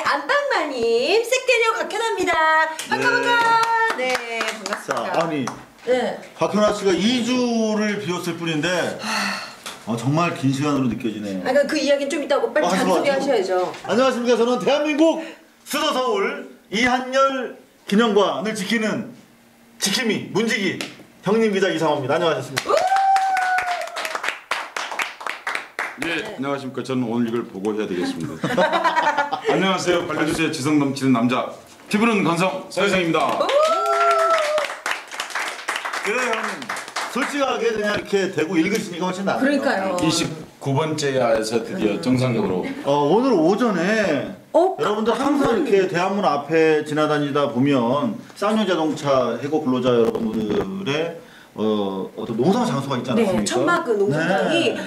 안방마님, 섹게녀 곽현아입니다. 반가. 네, 반갑습니다. 자, 아니, 곽현아 씨가 2주를 비웠을 뿐인데 정말 긴 시간으로 느껴지네요. 그러니까 그 이야기는 좀 이따 빨리 자기소개 하셔야죠. 안녕하십니까. 저는 대한민국 수도 서울 이한열 기념관을 지키는 지킴이 문지기 형님 기자 이상호입니다. 안녕하셨습니까? 네, 안녕하십니까. 저는 오늘 이걸 보고 해야 되겠습니다. 안녕하세요. 반려주세요. 지성 넘치는 남자 피부는 건성 서혜성입니다. 그래요. 솔직하게 그냥 이렇게 대고 읽으시니까 훨씬 나아요. 그러니까요. 29번째야에서 드디어 정상적으로 오늘 오전에 여러분들 항상 이렇게 대한문 앞에 지나다니다 보면 쌍용자동차 해고 근로자 여러분들의 어떤 농사 장소가 있지 않습니까? 네, 천막 그 농사장이.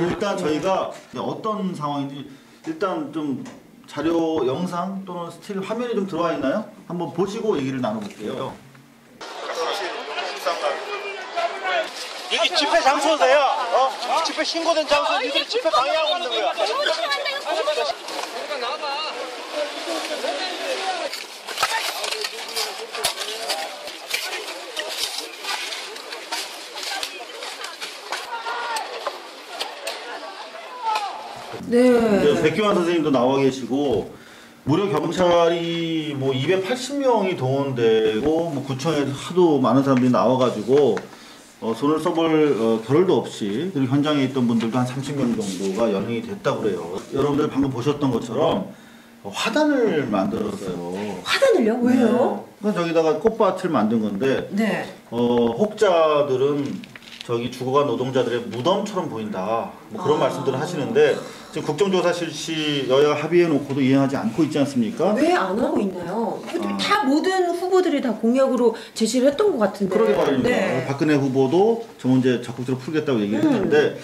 일단 저희가 어떤 상황인지 일단 좀 자료, 영상 또는 스틸 화면이 좀 들어와 있나요? 한번 보시고 얘기를 나눠볼게요. 여기 집회 장소세요. 집회 신고된 장소, 니들이 집회 방해하고 있는 거야. 네. 백기환 선생님도 나와 계시고 무려 경찰이 뭐 280명이 동원되고 뭐 구청에 하도 많은 사람들이 나와가지고 손을 써볼 겨를도 없이 그리고 현장에 있던 분들도 한 30명 정도가 연행이 됐다고 그래요. 여러분들 방금 보셨던 것처럼 화단을 만들었어요. 화단을요? 왜요? 네. 저기다가 꽃밭을 만든 건데 네. 혹자들은 저기 죽어간 노동자들의 무덤처럼 보인다. 뭐 그런 말씀들을 하시는데 지금 국정조사 실시 여야 합의해 놓고도 이행하지 않고 있지 않습니까? 왜 안 하고 있나요? 다 모든 후보들이 다 공약으로 제시를 했던 것 같은데. 그러게 말입니다. 네. 박근혜 후보도 저 문제 적극적으로 풀겠다고 얘기를 했는데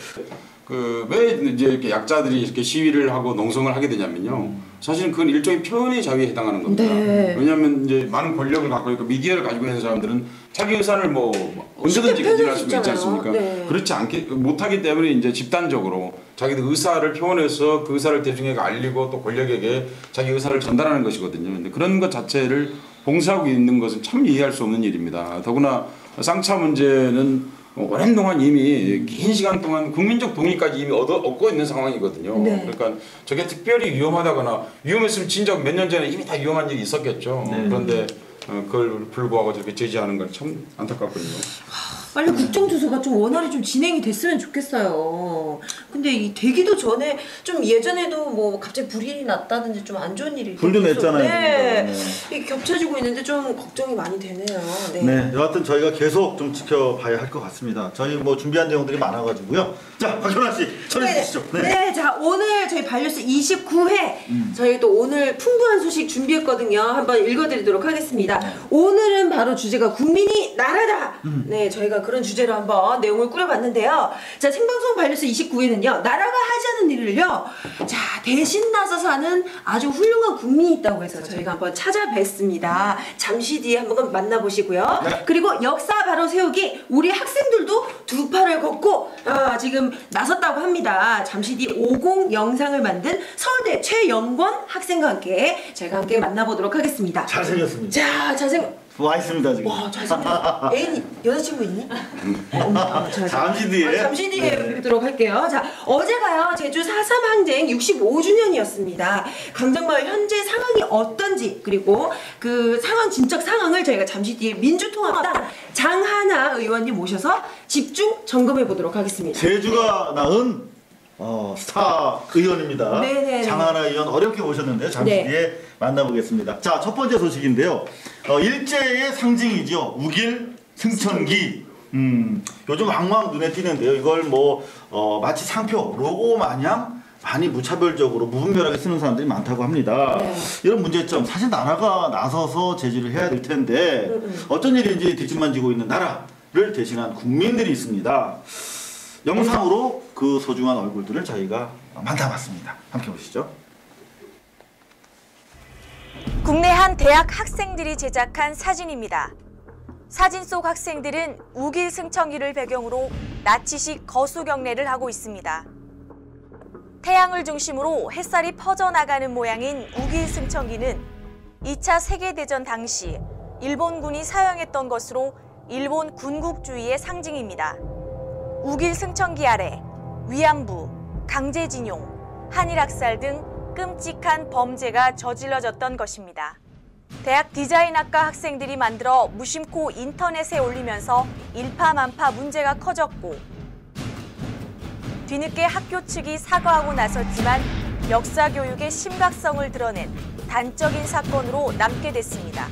왜 이제 이렇게 약자들이 이렇게 시위를 하고 농성을 하게 되냐면요. 사실은 그건 일종의 표현의 자유에 해당하는 겁니다. 네. 왜냐하면 이제 많은 권력을 갖고 있고 미디어를 가지고 있는 사람들은 자기 의사를 뭐 언제든지 개진할 수가 있지 않습니까? 네. 그렇지 못하기 때문에 이제 집단적으로 자기들 의사를 표현해서 그 의사를 대중에게 알리고 또 권력에게 자기 의사를 전달하는 것이거든요. 근데 그런 것 자체를 봉쇄하고 있는 것은 참 이해할 수 없는 일입니다. 더구나 쌍차 문제는 오랜 동안 이미 긴 시간 동안 국민적 동의까지 이미 얻고 있는 상황이거든요. 네. 그러니까 저게 특별히 위험하다거나 위험했으면 진작 몇 년 전에 이미 다 위험한 일이 있었겠죠. 네. 그런데 그걸 불구하고 저렇게 제지하는 건 참 안타깝거든요. 빨리 국정조사가 좀 원활히 좀 진행이 됐으면 좋겠어요. 근데 이 되기도 전에 좀 예전에도 뭐 갑자기 불이 났다든지 좀 안 좋은 일이 불도 냈잖아요. 네. 이게 겹쳐지고 있는데 좀 걱정이 많이 되네요. 네. 네, 여하튼 저희가 계속 좀 지켜봐야 할 것 같습니다. 저희 뭐 준비한 내용들이 많아가지고요. 자, 박현아 씨 전해 주시죠. 네, 자 오늘 저희 반려스 29회 저희 또 오늘 풍부한 소식 준비했거든요. 한번 읽어드리도록 하겠습니다. 오늘은 바로 주제가 국민이 나라다. 네, 저희가 그런 주제로 한번 내용을 꾸려봤는데요. 자, 생방송 반려스 29회는요. 나라가 하지 않은 일을요. 자, 대신 나서서 하는 아주 훌륭한 국민이 있다고 해서 저희가 한번 찾아뵀습니다. 잠시 뒤에 한번 만나보시고요. 네. 그리고 역사 바로 세우기 우리 학생들도 두 팔을 걷고 지금 나섰다고 합니다. 잠시 뒤 50 영상을 만든 서울대 최연권 학생과 함께 저희가 함께 만나보도록 하겠습니다. 잘생겼습니다. 자, 와 있습니다 지금. 와, 잘생겼다. 애인 여자친구 있니? 잠시 뒤에. 잠시 뒤에 뵙도록 할게요. 자, 어제가요 제주 4.3 항쟁 65주년이었습니다. 강정마을 현재 상황이 어떤지 그리고 그 상황 진척 상황을 저희가 잠시 뒤에 민주통합당 장하나 의원님 모셔서 집중 점검해 보도록 하겠습니다. 제주가 낳은 스타 의원입니다. 네네네. 장하나 의원 어렵게 모셨는데 잠시 네. 뒤에 만나보겠습니다. 자, 첫 번째 소식인데요. 일제의 상징이죠. 우길 승천기. 요즘 왕왕 눈에 띄는데요. 이걸 마치 상표 로고 마냥 많이 무차별적으로 무분별하게 쓰는 사람들이 많다고 합니다. 네. 이런 문제점 사실 나라가 나서서 제지를 해야 될 텐데 어쩐 일인지 뒷짐만 지고 있는 나라를 대신한 국민들이 있습니다. 영상으로 그 소중한 얼굴들을 저희가 만나봤습니다. 함께 보시죠. 국내 한 대학 학생들이 제작한 사진입니다. 사진 속 학생들은 우길 승천기를 배경으로 나치식 거수 경례를 하고 있습니다. 태양을 중심으로 햇살이 퍼져나가는 모양인 우길 승천기는 2차 세계대전 당시 일본군이 사용했던 것으로 일본 군국주의의 상징입니다. 우길 승천기 아래 위안부, 강제징용, 한일학살 등 끔찍한 범죄가 저질러졌던 것입니다. 대학 디자인학과 학생들이 만들어 무심코 인터넷에 올리면서 일파만파 문제가 커졌고 뒤늦게 학교 측이 사과하고 나섰지만 역사 교육의 심각성을 드러낸 단적인 사건으로 남게 됐습니다.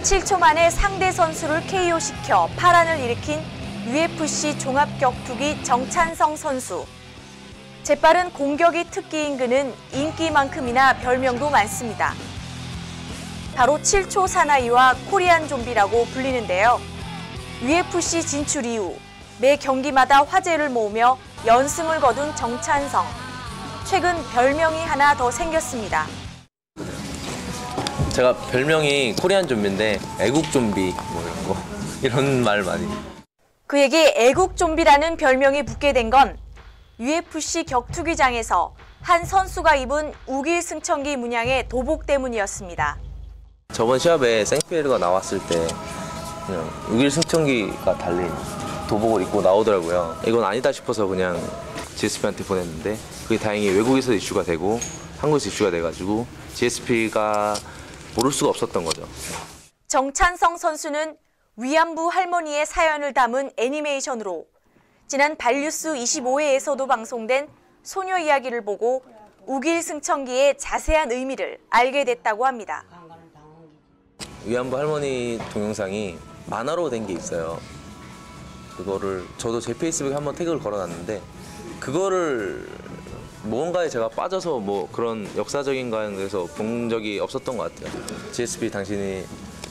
7초 만에 상대 선수를 KO시켜 파란을 일으킨 UFC 종합격투기 정찬성 선수. 재빠른 공격이 특기인 그는 인기만큼이나 별명도 많습니다. 바로 7초 사나이와 코리안 좀비라고 불리는데요. UFC 진출 이후 매 경기마다 화제를 모으며 연승을 거둔 정찬성. 최근 별명이 하나 더 생겼습니다. 제가 별명이 코리안 좀비인데 애국 좀비 뭐 이런 거 이런 말 많이. 그에게 애국 좀비라는 별명이 붙게 된 건 UFC 격투기장에서 한 선수가 입은 우길 승천기 문양의 도복 때문이었습니다. 저번 시합에 생피에르가 나왔을 때 그냥 우길 승천기가 달린 도복을 입고 나오더라고요. 이건 아니다 싶어서 그냥 GSP한테 보냈는데 그게 다행히 외국에서 이슈가 되고 한국에서 이슈가 돼가지고 GSP가 모를 수가 없었던 거죠. 정찬성 선수는 위안부 할머니의 사연을 담은 애니메이션으로 지난 발뉴스 25회에서도 방송된 소녀 이야기를 보고 우길 승천기의 자세한 의미를 알게 됐다고 합니다. 위안부 할머니 동영상이 만화로 된 게 있어요. 그거를 저도 제 페이스북에 한번 태그를 걸어놨는데 그거를 뭔가에 제가 빠져서 뭐 그런 역사적인 거에서 본 적이 없었던 것 같아요. GSP 당신이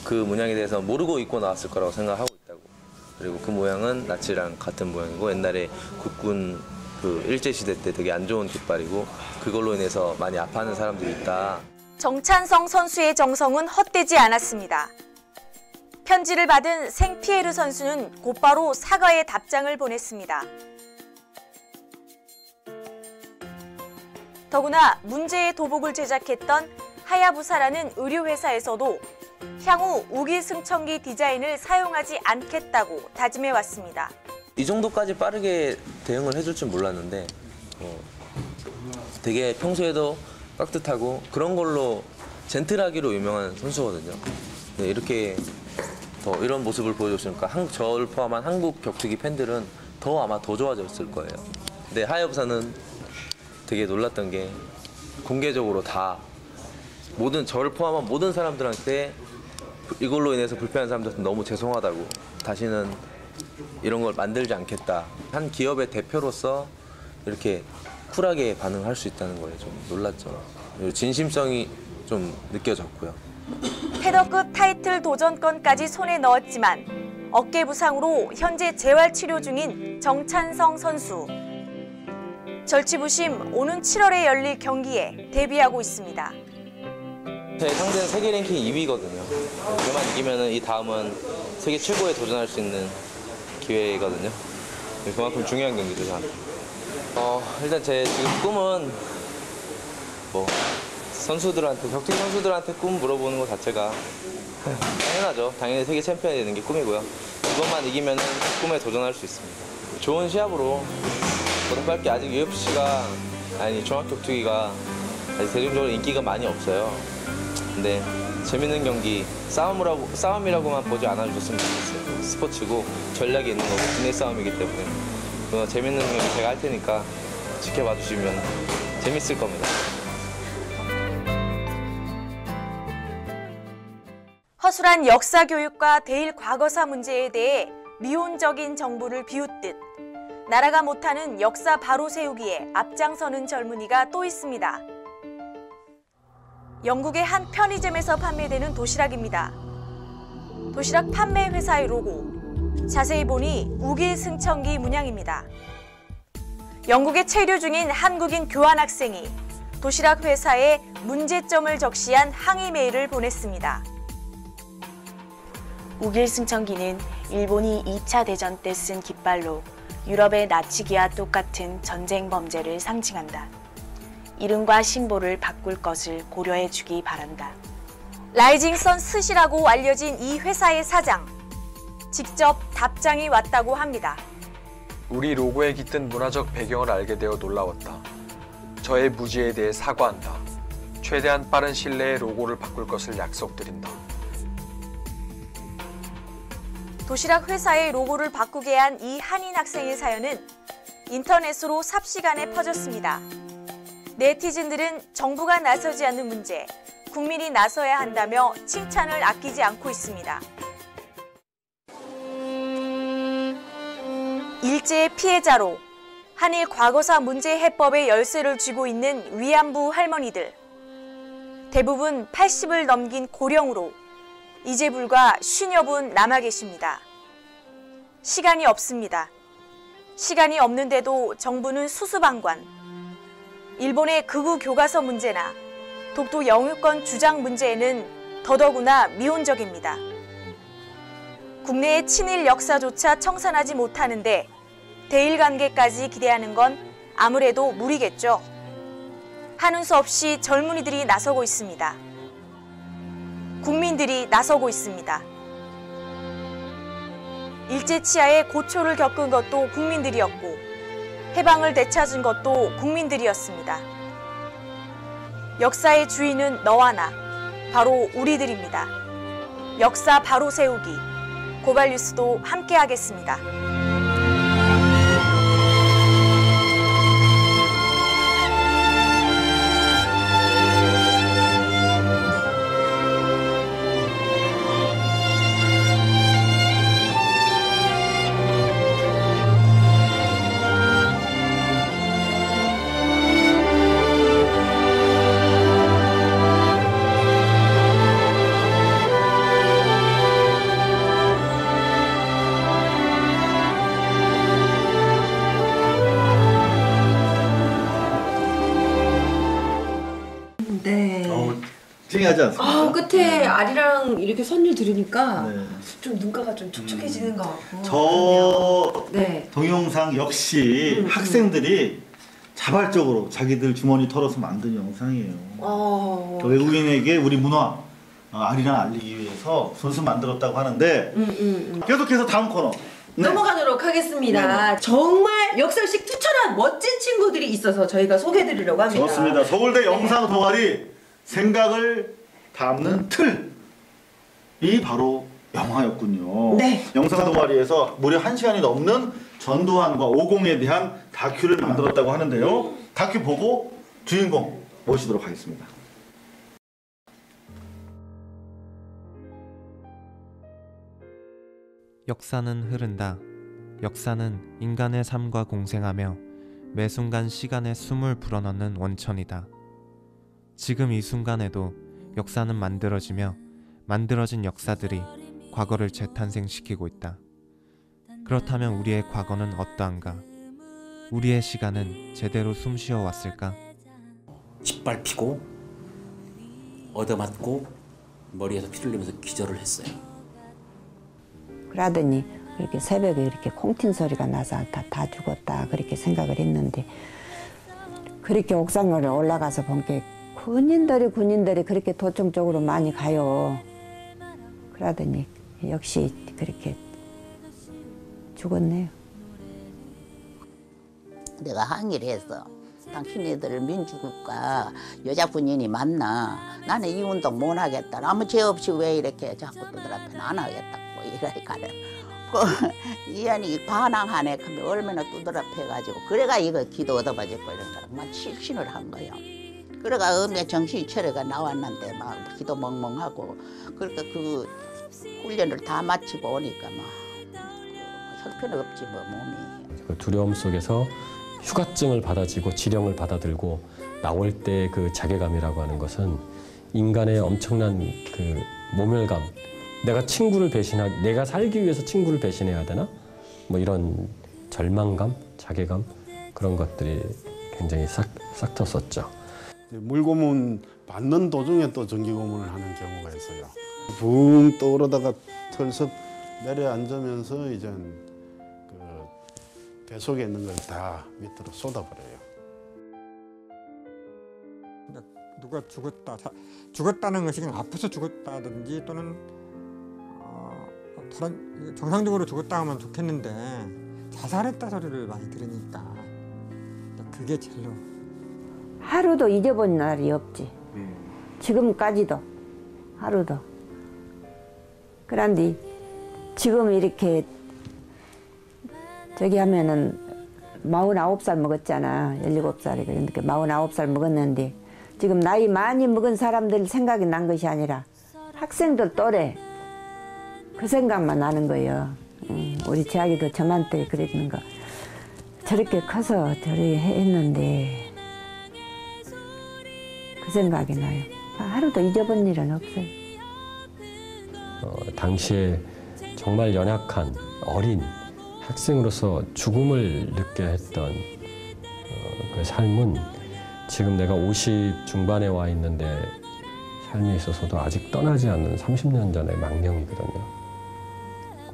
그 문양에 대해서 모르고 입고 나왔을 거라고 생각하고 있다고. 그리고 그 모양은 나치랑 같은 모양이고 옛날에 국군 그 일제시대 때 되게 안 좋은 깃발이고 그걸로 인해서 많이 아파하는 사람들이 있다. 정찬성 선수의 정성은 헛되지 않았습니다. 편지를 받은 생피에르 선수는 곧바로 사과의 답장을 보냈습니다. 더구나 문제의 도복을 제작했던 하야부사라는 의료회사에서도 향후 우길 승천기 디자인을 사용하지 않겠다고 다짐해왔습니다. 이 정도까지 빠르게 대응을 해줄 줄 몰랐는데 되게 평소에도 깍듯하고 그런 걸로 젠틀하기로 유명한 선수거든요. 네, 이렇게 더 이런 모습을 보여줬으니까 저를 포함한 한국 격투기 팬들은 아마 더 좋아졌을 거예요. 근데 하야부사는 되게 놀랐던 게 공개적으로 다 저를 포함한 모든 사람들한테 이걸로 인해서 불편한 사람들한테 너무 죄송하다고 다시는 이런 걸 만들지 않겠다. 한 기업의 대표로서 이렇게 쿨하게 반응할 수 있다는 거에 좀 놀랐죠. 진심성이 좀 느껴졌고요. 패더급 타이틀 도전권까지 손에 넣었지만 어깨 부상으로 현재 재활치료 중인 정찬성 선수. 절치부심 오는 7월에 열릴 경기에 대비하고 있습니다. 제 상대는 세계 랭킹 2위거든요. 그만 이기면 이 다음은 세계 최고에 도전할 수 있는 기회거든요. 그만큼 중요한 경기죠, 저한테. 일단 제 지금 꿈은 뭐 선수들한테 격투기 선수들한테 꿈 물어보는 것 자체가 당연하죠. 당연히 세계 챔피언이 되는 게 꿈이고요. 이것만 이기면 꿈에 도전할 수 있습니다. 좋은 시합으로 보답할 게 아직 UFC가 종합격투기가 아직 대중적으로 인기가 많이 없어요. 근데 재밌는 경기, 싸움이라고만 보지 않아주셨으면 좋겠어요. 스포츠고 전략이 있는 거고 국내 싸움이기 때문에 재밌는 경기 제가 할 테니까 지켜봐 주시면 재밌을 겁니다. 허술한 역사 교육과 대일 과거사 문제에 대해 미온적인 정보를 비웃듯 나라가 못하는 역사 바로 세우기에 앞장서는 젊은이가 또 있습니다. 영국의 한 편의점에서 판매되는 도시락입니다. 도시락 판매 회사의 로고. 자세히 보니 우길승천기 문양입니다. 영국에 체류 중인 한국인 교환학생이 도시락 회사에 문제점을 적시한 항의 메일을 보냈습니다. 우길승천기는 일본이 2차 대전 때 쓴 깃발로 유럽의 나치기와 똑같은 전쟁 범죄를 상징한다. 이름과 심볼을 바꿀 것을 고려해 주기 바란다. 라이징 선 스시라고 알려진 이 회사의 사장. 직접 답장이 왔다고 합니다. 우리 로고에 깃든 문화적 배경을 알게 되어 놀라웠다. 저의 무지에 대해 사과한다. 최대한 빠른 시일 내에 로고를 바꿀 것을 약속드린다. 도시락 회사의 로고를 바꾸게 한 이 한인 학생의 사연은 인터넷으로 삽시간에 퍼졌습니다. 네티즌들은 정부가 나서지 않는 문제, 국민이 나서야 한다며 칭찬을 아끼지 않고 있습니다. 일제의 피해자로 한일 과거사 문제 해법의 열쇠를 쥐고 있는 위안부 할머니들. 대부분 80을 넘긴 고령으로 이제 불과 50분 남아 계십니다. 시간이 없습니다. 시간이 없는데도 정부는 수수방관. 일본의 극우 교과서 문제나 독도 영유권 주장 문제에는 더더구나 미온적입니다. 국내의 친일 역사조차 청산하지 못하는데 대일관계까지 기대하는 건 아무래도 무리겠죠. 하는 수 없이 젊은이들이 나서고 있습니다. 국민들이 나서고 있습니다. 일제치하의 고초를 겪은 것도 국민들이었고 해방을 되찾은 것도 국민들이었습니다. 역사의 주인은 너와 나, 바로 우리들입니다. 역사 바로 세우기, 고발뉴스도 함께하겠습니다. 찡하지 않습니까? 끝에 아리랑 이렇게 선율 들으니까 네. 좀 눈가가 좀 촉촉해지는 것 같고. 저 네. 동영상 역시 학생들이 자발적으로 자기들 주머니 털어서 만든 영상이에요. 외국인에게 우리 문화 아리랑 알리기 위해서 손수 만들었다고 하는데 계속해서 다음 코너 넘어가도록 하겠습니다. 정말 역사식 투철한 멋진 친구들이 있어서 저희가 소개해드리려고 합니다. 좋습니다. 서울대 영상 동아리 생각을 담는 틀이 바로 영화였군요. 네. 영상 동아리에서 무려 1시간이 넘는 전두환과 오공에 대한 다큐를 만들었다고 하는데요. 다큐 보고 주인공 모시도록 하겠습니다. 역사는 흐른다. 역사는 인간의 삶과 공생하며 매 순간 시간에 숨을 불어넣는 원천이다. 지금 이 순간에도 역사는 만들어지며 만들어진 역사들이 과거를 재탄생시키고 있다. 그렇다면 우리의 과거는 어떠한가? 우리의 시간은 제대로 숨쉬어 왔을까? 짓밟히고 얻어맞고 머리에서 피 흘리면서 기절을 했어요. 그러더니 이렇게 새벽에 이렇게 콩튄 소리가 나서 다 죽었다 그렇게 생각을 했는데 그렇게 옥상으로 올라가서 본 게 군인들이 그렇게 도청 쪽으로 많이 가요. 그러더니 역시 그렇게 죽었네요. 내가 항의를 했어. 당신네들 민주국가 여자 군인이 맞나? 나는 이 운동 못 하겠다. 아무 죄 없이 왜 이렇게 자꾸 두들 앞에는 안 하겠다고 이러니까는 이 안이 반항하네. 그러면 얼마나 두들 앞에 해가지고 그래가 이거 기도 얻어맞을 거 이런 거를 막 실신을 한 거예요. 그래가 음에 정신이 철회가 나왔는데 막 기도 멍멍하고 그러니까 그 훈련을 다 마치고 오니까 막 형편없지 뭐 몸이. 그 두려움 속에서 휴가증을 받아지고 지령을 받아들고 나올 때 그 자괴감이라고 하는 것은 인간의 엄청난 그 모멸감, 내가 내가 살기 위해서 친구를 배신해야 되나? 뭐 이런 절망감, 자괴감 그런 것들이 굉장히 싹 텄었죠. 물고문 받는 도중에 또 전기고문을 하는 경우가 있어요. 붕 떠오르다가 털썩 내려앉으면서 이제 그 뱃속에 있는 걸 다 밑으로 쏟아버려요. 누가 죽었다는 것이 그냥 아파서 죽었다든지 또는 다른 정상적으로 죽었다 하면 좋겠는데 자살했다 소리를 많이 들으니까 그게 제일로 하루도 잊어본 날이 없지. 지금까지도 하루도. 그런데 지금 이렇게 저기 하면은 49살 먹었잖아. 17살이. 그러니까 49살 먹었는데 지금 나이 많이 먹은 사람들 생각이 난 것이 아니라 학생들 또래 그 생각만 나는 거예요. 우리 재학이도 저한테 그랬는 거. 저렇게 커서 저렇게 했는데 그 생각이 나요. 하루도 잊어본 일은 없어요. 당시에 정말 연약한 어린 학생으로서 죽음을 느껴 했던 그 삶은 지금 내가 50 중반에 와 있는데 삶에 있어서도 아직 떠나지 않는 30년 전의 망령이거든요.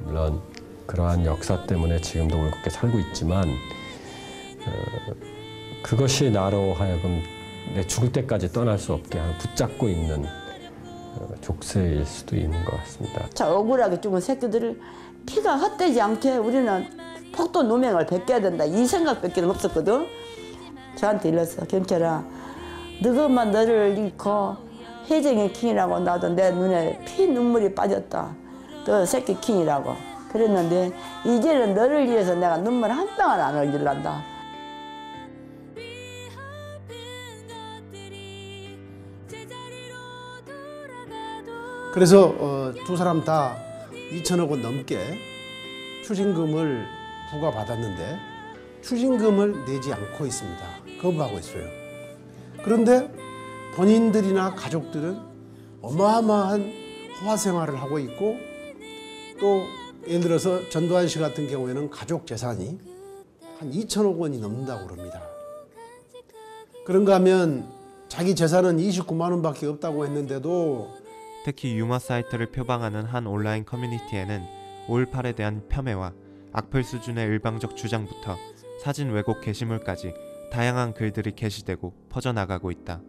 물론 그러한 역사 때문에 지금도 올곧게 살고 있지만 그것이 나로 하여금 내 죽을 때까지 떠날 수 없게 붙잡고 있는 족쇄일 수도 있는 것 같습니다. 자, 억울하게 죽은 새끼들을 피가 헛되지 않게 우리는 폭도 누명을 벗겨야 된다 이 생각밖에 없었거든. 저한테 일렀어. 경찰아, 너것만 너를 잃고 혜정이 킹이라고 나도 내 눈에 피 눈물이 빠졌다. 너 새끼 킹이라고 그랬는데 이제는 너를 위해서 내가 눈물 한 방울 안 흘릴란다. 그래서 두 사람 다 2천억 원 넘게 추징금을 부과받았는데 추징금을 내지 않고 있습니다. 거부하고 있어요. 그런데 본인들이나 가족들은 어마어마한 호화 생활을 하고 있고 또 예를 들어서 전두환 씨 같은 경우에는 가족 재산이 한 2천억 원이 넘는다고 그럽니다. 그런가 하면 자기 재산은 29만 원밖에 없다고 했는데도 특히 유머 사이트를 표방하는 한 온라인 커뮤니티에는 5.18에 대한 폄훼와 악플 수준의 일방적 주장부터 사진 왜곡 게시물까지 다양한 글들이 게시되고 퍼져나가고 있다.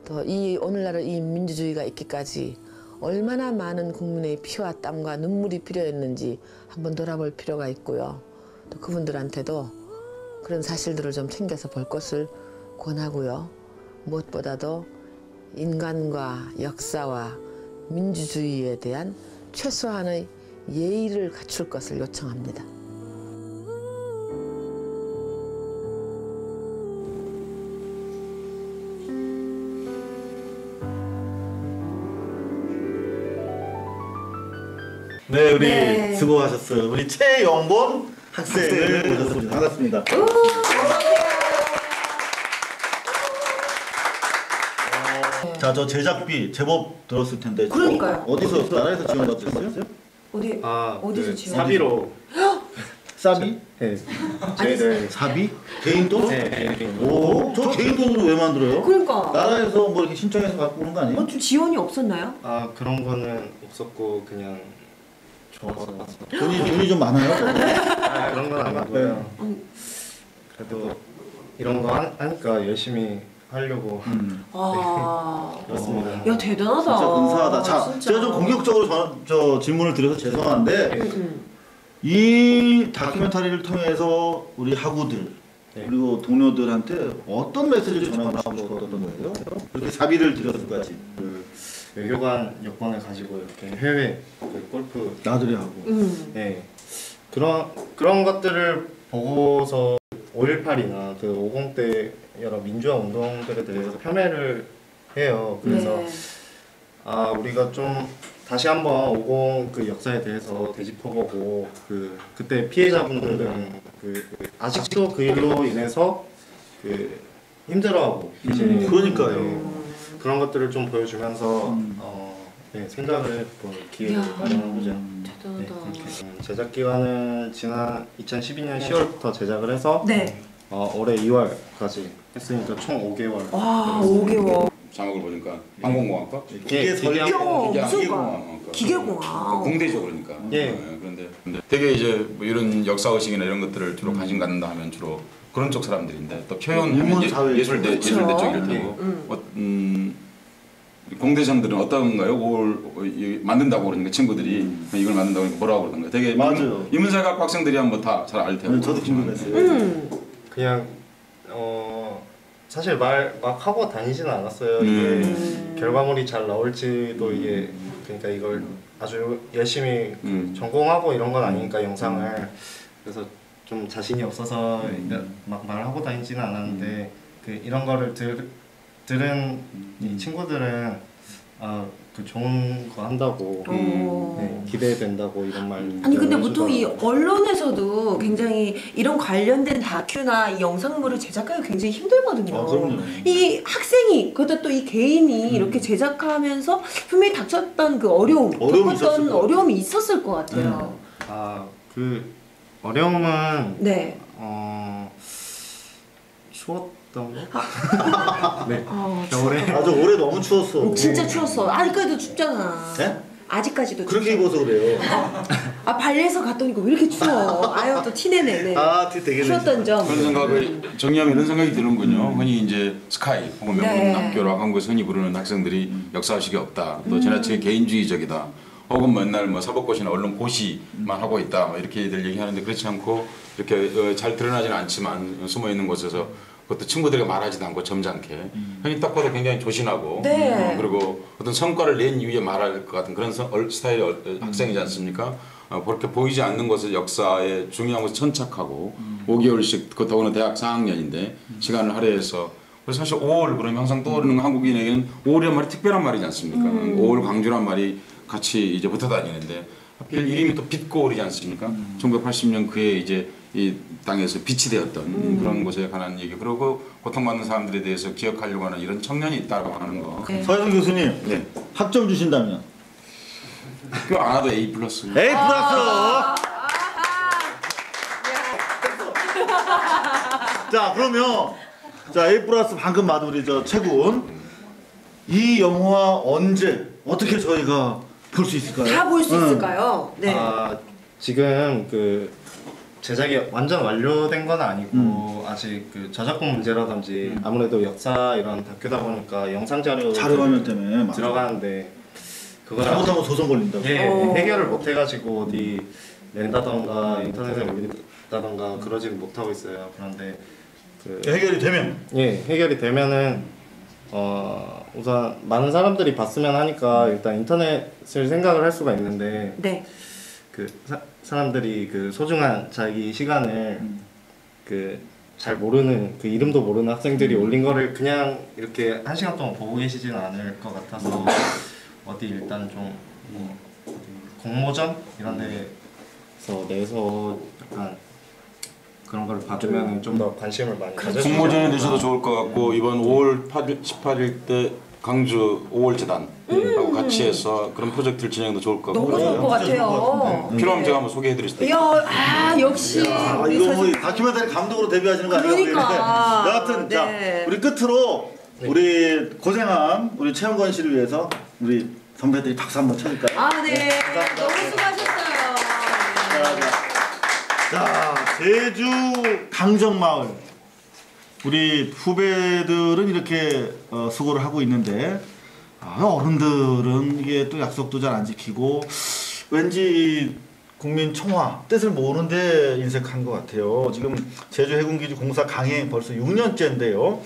또 이 오늘날 이 민주주의가 있기까지 얼마나 많은 국민의 피와 땀과 눈물이 필요했는지 한번 돌아볼 필요가 있고요. 또 그분들한테도 그런 사실들을 좀 챙겨서 볼 것을 권하고요. 무엇보다도 인간과 역사와 민주주의에 대한 최소한의 예의를 갖출 것을 요청합니다. 네, 우리 수고하셨어요. 우리 최영본 학생을 모셨습니다. 반갑습니다. 자, 저 제작비 제법 들었을 텐데. 그러니까요. 어디서 나라에서 지원 받으셨어요? 어디서 지원? 사비로. 사비? 네. 네. 사비? 개인 돈? 네. 오, 저 개인 돈으로 왜 만들어요? 그러니까. 나라에서 뭐 이렇게 신청해서 갖고 오는 거 아니에요? 좀 지원이 없었나요? 아, 그런 거는 없었고 그냥 좋아서. 돈이 좀 많아요? 아, 그런 건 아니고요. 그래도 이런 거 하니까 열심히 하려고. 아, 그렇습니다. 야 대단하다. 진짜 근사하다. 자, 진짜. 제가 좀 공격적으로 저 질문을 드려서 죄송한데 이 다큐멘터리를 통해서 우리 학우들 그리고 동료들한테 어떤 메시지를 전하고 싶었던 거예요? 그렇게 사비를 들여서까지. 외교관 여권을 가지고 이렇게 해외 골프 나들이 하고. 네. 그런 것들을 보고서 5.18이나 그 50대 여러 민주화 운동들에 대해서 폄훼를 해요. 그래서 네. 아, 우리가 좀 다시 한번 50 그 역사에 대해서 되짚어보고 그때 피해자분들은 아직도 그 일로 인해서 힘들어하고 계시는 그러니까요. 그런 것들을 좀 보여주면서 네, 생각을 해볼 기회를 마련하고자 네, 제작 기간은 지난 2012년 10월부터 제작을 해서 네. 올해 2월까지 했으니까 총 5개월. 와, 5개월. 자막을 보니까 항공공학과? 기계공학. 공대죠 그러니까. 예. 그런데 되게 이제 뭐 이런 역사의식이나 이런 것들을 주로 관심 갖는다 하면 주로 그런 쪽 사람들인데 또 표현하면 예술대 예술대 쪽일 테고 공대생들은 어떤가요? 만든다고 그러니까 친구들이 이걸 만든다고 그러니까 뭐라고 그러던가요? 되게 맞아요. 인문사회학 학생들이 한번 다 잘 알 테고. 저도 궁금했어요. 그냥 사실 막 하고 다니지는 않았어요. 이게 결과물이 잘 나올지도 이게 그러니까 이걸 아주 열심히 전공하고 이런 건 아니니까 영상을 그래서 좀 자신이 없어서 막 말하고 다니지는 않았는데 이런 거를 들은 이 친구들은 좋은 거 한다고 네, 기대된다고 이런 말. 아니 근데 보통 이 언론에서도 굉장히 이런 관련된 다큐나 이 영상물을 제작하기 굉장히 힘들거든요. 그럼요. 이 학생이 그것도 또 이 개인이 이렇게 제작하면서 분명히 닥쳤던 그 겪었던 어려움이 있었을 것 같아요. 그 어려움은 네. 추웠던 거? 네. 겨울에. 맞아, 올해 너무 추웠어. 진짜 추웠어. 아직까지도 춥잖아. 네? 아직까지도 그렇게 입어서 그래요. 발레에서 갔더니 왜 이렇게 추워. 아유 또 티내네. 네. 티 되게 추웠던 점. 그런 생각을 정리하면 이런 생각이 드는군요. 흔히 이제 스카이 혹은 명문학교라고 한국에서 흔히 부르는 학생들이 역사의식이 없다. 또 지나치게 개인주의적이다. 혹은 맨날 뭐 사법고시나 언론 고시만 하고 있다. 뭐 이렇게들 얘기하는데 그렇지 않고 이렇게 잘 드러나지는 않지만 숨어 있는 곳에서 그것도 친구들에게 말하지도 않고 점잖게 흔히 딱 봐도 굉장히 조신하고 그리고 어떤 성과를 낸 이후에 말할 것 같은 그런 스타일의 학생이지 않습니까? 그렇게 보이지 않는 것을 역사에 중요한 것을 천착하고 5개월씩 그 더구나 대학 4학년인데 시간을 할애해서 그래서 사실 5월 그러면 항상 떠오르는 한국인에게는 5월이란 말이 특별한 말이지 않습니까? 5월 광주란 말이 같이 이제 붙어 다니는데 하필 이름이 또 빛고울이지 않습니까? 1980년 그해 이제 이 땅에서 빛이 되었던 그런 곳에 관한 얘기 그리고 고통받는 사람들에 대해서 기억하려고 하는 이런 청년이 있다고 하는 거. 서영 교수님, 네. 학점 주신다면? 학교 안 와도 A+. A+. 자, 그러면 A+ 방금 받은 우리 최군 이 영화 언제 어떻게 저희가 볼 수 있을까요? 다 볼 수 있을까요? 네. 지금 제작이 완전 완료된 건 아니고 아직 저작권 문제라든지 아무래도 역사 이런 다큐다 보니까 영상 자료화면 때문에 들어가는데 그걸 잘못하면 소송 걸린다고. 예, 해결을 못 해가지고 어디 낸다던가 인터넷에 올린다던가 그러지는 못하고 있어요. 그런데 해결이 되면? 예, 해결이 되면은 우선 많은 사람들이 봤으면 하니까 일단 인터넷을 생각을 할 수가 있는데 네. 사람들이 소중한 자기 시간을 잘 모르는 이름도 모르는 학생들이 올린 거를 그냥 이렇게 1시간 동안 보고 계시지는 않을 것 같아서 어디 일단 좀 공모전 이런 데서 내서 약간 그런 걸 받으면 좀 더 관심을 많이 가질 수 있어요. 공모전에 내셔도 좋을 것 같고 이번 5월 18일 때 강주 5월 재단하고 같이 해서 그런 프로젝트를 진행도 좋을 것 같고 너무 좋을 것 같아요. 필요하면 제가 한번 소개해드릴 수도 있고. 역시. 이거 뭐 다큐멘터리 감독으로 데뷔하시는 거 아니에요? 그러니까. 여하튼 자 우리 끝으로 우리 고생한 우리 최영건 씨를 위해서 우리 선배들이 박수 한번 쳐줄까요? 네. 너무 수고하셨어요. 자 제주 강정마을 우리 후배들은 이렇게 수고를 하고 있는데 어른들은 이게 또 약속도 잘 안 지키고 왠지 국민 총화 뜻을 모르는데 인색한 것 같아요. 지금 제주 해군기지 공사 강행 벌써 6년째인데요.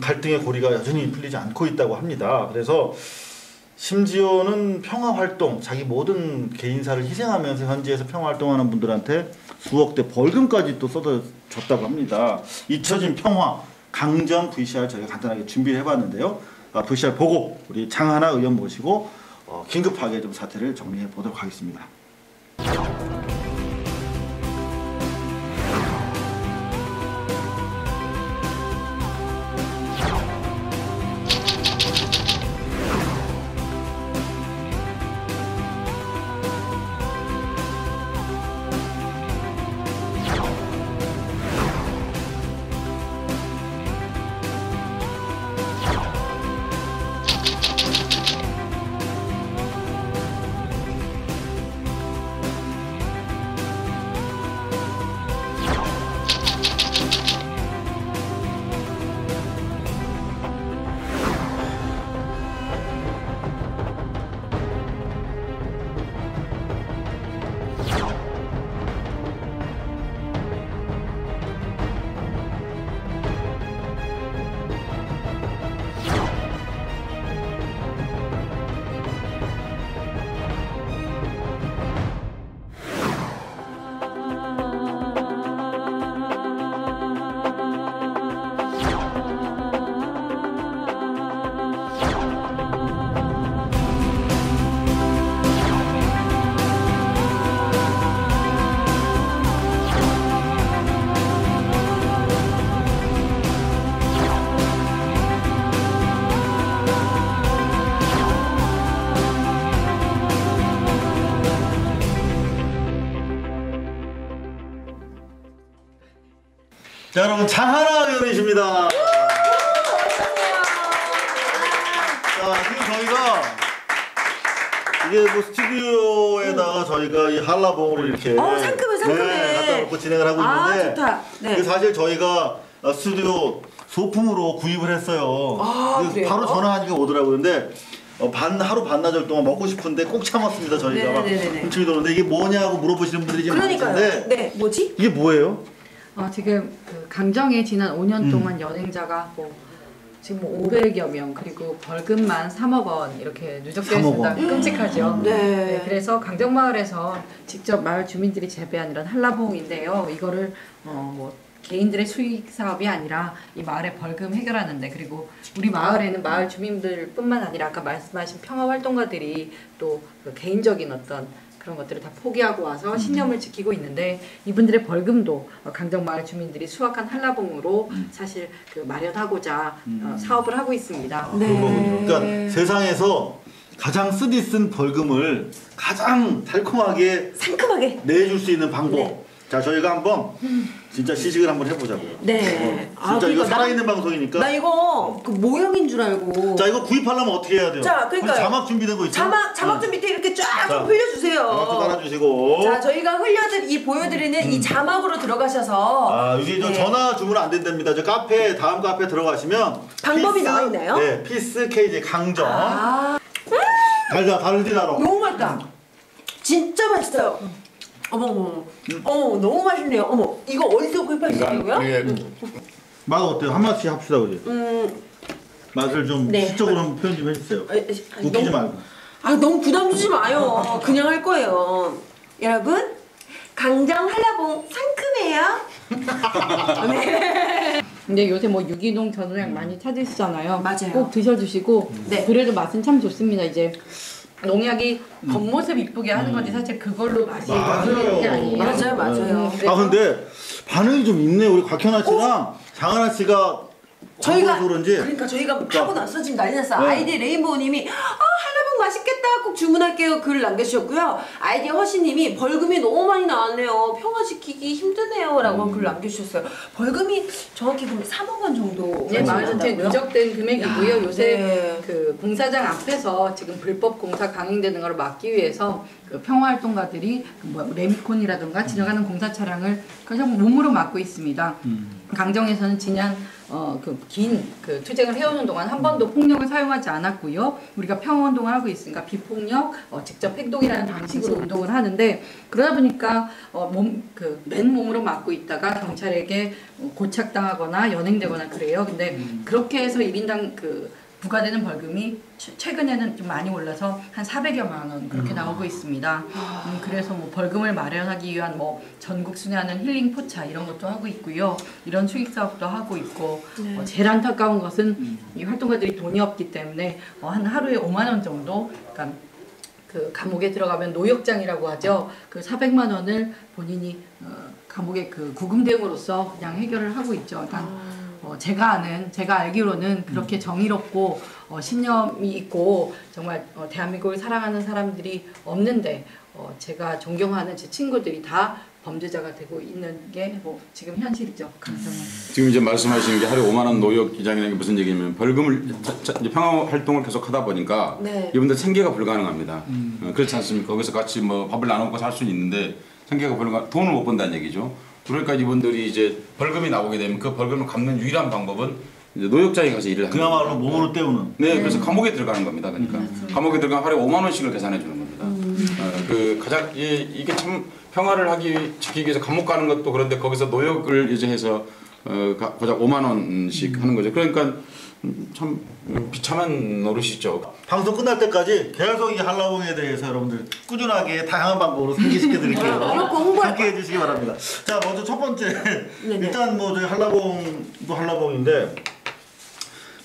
갈등의 고리가 여전히 풀리지 않고 있다고 합니다. 그래서 심지어는 평화활동, 자기 모든 개인사를 희생하면서 현지에서 평화활동하는 분들한테 수억대 벌금까지 또 쏟아졌다고 합니다. 잊혀진 평화, 강정 VCR 저희가 간단하게 준비를 해봤는데요. VCR 보고 우리 장하나 의원 모시고 긴급하게 좀 사태를 정리해 보도록 하겠습니다. 자, 여러분, 장하나 의원이십니다. 자, 지금 저희가 이게 뭐 스튜디오에다가 저희가 이 한라봉을 이렇게 상큼해. 네, 갖다 놓고 진행을 하고 있는데 좋다. 네. 사실 저희가 스튜디오 소품으로 구입을 했어요. 그래요? 바로 전화하니까 오더라고요. 근데 하루 반나절 동안 먹고 싶은데 꼭 참았습니다. 저희가 막 훔치게 도는데 이게 뭐냐고 물어보시는 분들이 좀 많은데 네, 뭐지? 이게 뭐예요? 지금 그 강정에 지난 5년 동안 연행자가 지금 500여 명 그리고 벌금만 3억 원 이렇게 누적되어 있습니다. 끔찍하죠. 네. 그래서 강정마을에서 직접 마을 주민들이 재배한 이런 한라봉인데요. 이거를 개인들의 수익 사업이 아니라 이 마을의 벌금 해결하는데, 그리고 우리 마을에는 마을 주민들뿐만 아니라 아까 말씀하신 평화 활동가들이 또 그 개인적인 어떤 그런 것들을 다 포기하고 와서 신념을 지키고 있는데, 이분들의 벌금도 강정마을 주민들이 수확한 한라봉으로 사실 그 마련하고자 사업을 하고 있습니다. 그러니까 세상에서 가장 쓰디쓴 벌금을 가장 달콤하게 상큼하게 내줄 수 있는 방법. 자, 저희가 한번 진짜 시식을 한번 해보자고요. 네. 진짜 이거 살아있는 방송이니까. 나 이거 그 모형인 줄 알고. 자, 이거 구입하려면 어떻게 해야 돼요? 자, 그러니까 자막 준비된 거 있죠? 자막 좀 밑에 이렇게 쫙 좀 흘려주세요. 자막 좀 깔아주시고. 자, 저희가 보여드리는 이 자막으로 들어가셔서. 이게 전화 주문 안 된답니다. 저 다음 카페 들어가시면 방법이 나와 있나요? 네, 피스 KJ 강정. 다르지 않아. 너무 맛있다. 진짜 맛있어요. 어머, 너무 맛있네요. 어머, 이거 어디서 구입하시냐고요? 맛 어때요? 한 맛씩 합시다, 그지? 맛을 좀 시적으로 한번 표현 좀 해주세요. 웃기지 말고. 너무 부담 주지 마요. 그냥 할 거예요. 여러분, 강정 한라봉 상큼해요. 네. 근데 요새 유기농 전호약 많이 찾으시잖아요. 맞아요. 꼭 드셔주시고, 그래도 맛은 참 좋습니다. 이제 농약이 겉모습 이쁘게 하는 건지 사실 그걸로 맛이 나는 게 아니에요. 맞아요. 근데 반응이 좀 있네요. 우리 곽현아 씨랑 장하나 씨가 저희가 그런지. 그러니까 저희가 하고 나서 지금 난리 났어. 네. 아이디 레인보우님이 한라봉 맛있겠다 꼭 주문할게요 글 남겨주셨고요. 아이디 허시님이 벌금이 너무 많이 나왔네요. 평화시키기 힘드네요라고 글 남겨주셨어요. 벌금이 정확히 보면 3억 원 정도. 네, 마을 전체에 누적된 금액이고요. 요새 그 공사장 앞에서 지금 불법 공사 강행되는 걸 막기 위해서 그 평화활동가들이 레미콘이라든가 지나가는 공사 차량을 그냥 몸으로 막고 있습니다. 강정에서는 지난 긴 투쟁을 해오는 동안 한 번도 폭력을 사용하지 않았고요. 우리가 평화운동을 하고 있으니까 비폭력, 직접 행동이라는 방식으로 운동을 하는데, 그러다 보니까 맨몸으로 막고 있다가 경찰에게 고착당하거나 연행되거나 그래요. 근데 그렇게 해서 1인당 부과되는 벌금이 최근에는 좀 많이 올라서 한 400여만 원 그렇게 나오고 있습니다. 그래서 벌금을 마련하기 위한 전국 순회하는 힐링 포차 이런 것도 하고 있고요. 이런 수익 사업도 하고 있고, 제일 안타까운 것은 이 활동가들이 돈이 없기 때문에 한 하루에 5만 원 정도, 그러니까 그 감옥에 들어가면 노역장이라고 하죠. 그 400만 원을 본인이 감옥의 그 구금 대응으로서 그냥 해결을 하고 있죠. 그러니까 제가 알기로는 그렇게 정의롭고 신념이 있고 정말 대한민국을 사랑하는 사람들이 없는데 제가 존경하는 제 친구들이 다 범죄자가 되고 있는 게 뭐 지금 현실이죠. 지금 이제 말씀하시는 게 하루에 5만 원 노역 이장이라는 게 무슨 얘기냐면 벌금을 이제 평화 활동을 계속 하다 보니까 네. 이분들 생계가 불가능합니다. 그렇지 않습니까? 거기서 같이 뭐 밥을 나눠 먹고 살 수는 있는데 생계가 돈을 못 번다는 얘기죠. 그러니까 이분들이 이제 벌금이 나오게 되면 그 벌금을 갚는 유일한 방법은 이제 노역장에 가서 일을 하는 그야말로 겁니다. 몸으로 때우는. 네, 그래서 감옥에 들어가는 겁니다. 그러니까 감옥에 들어가면 하루에 5만 원씩을 계산해 주는 겁니다. 그 가장 이게 참 평화를 지키기 위해서 감옥 가는 것도 그런데 거기서 노역을 이제 해서 고작 5만 원씩 하는 거죠. 그러니까 참 비참한 노릇이죠. 방송 끝날 때까지 계속 이 한라봉에 대해서 여러분들 꾸준하게 다양한 방법으로 소개시켜 드릴게요. 함께 해주시기 바랍니다. 자, 먼저 첫 번째 일단 뭐 저희 한라봉도 한라봉인데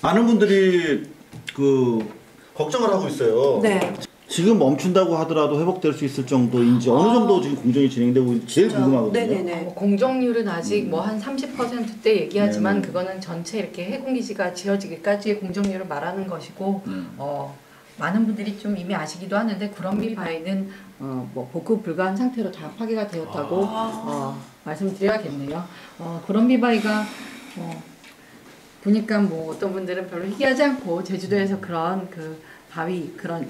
많은 분들이 그 걱정을 하고 있어요. 네. 지금 멈춘다고 하더라도 회복될 수 있을 정도인지 어느 정도 지금 공정이 진행되고 있는지 제일 궁금하거든요. 네네네. 공정률은 아직 뭐 한 30%대 얘기하지만 네네. 그거는 전체 이렇게 해군기지가 지어지기까지의 공정률을 말하는 것이고 많은 분들이 좀 이미 아시기도 하는데 구럼비 바위는 뭐 복구 불가한 상태로 다 파괴가 되었다고 말씀드려야겠네요. 구럼비 바위가 보니까 뭐 어떤 분들은 별로 희귀하지 않고 제주도에서 그런 그 바위 그런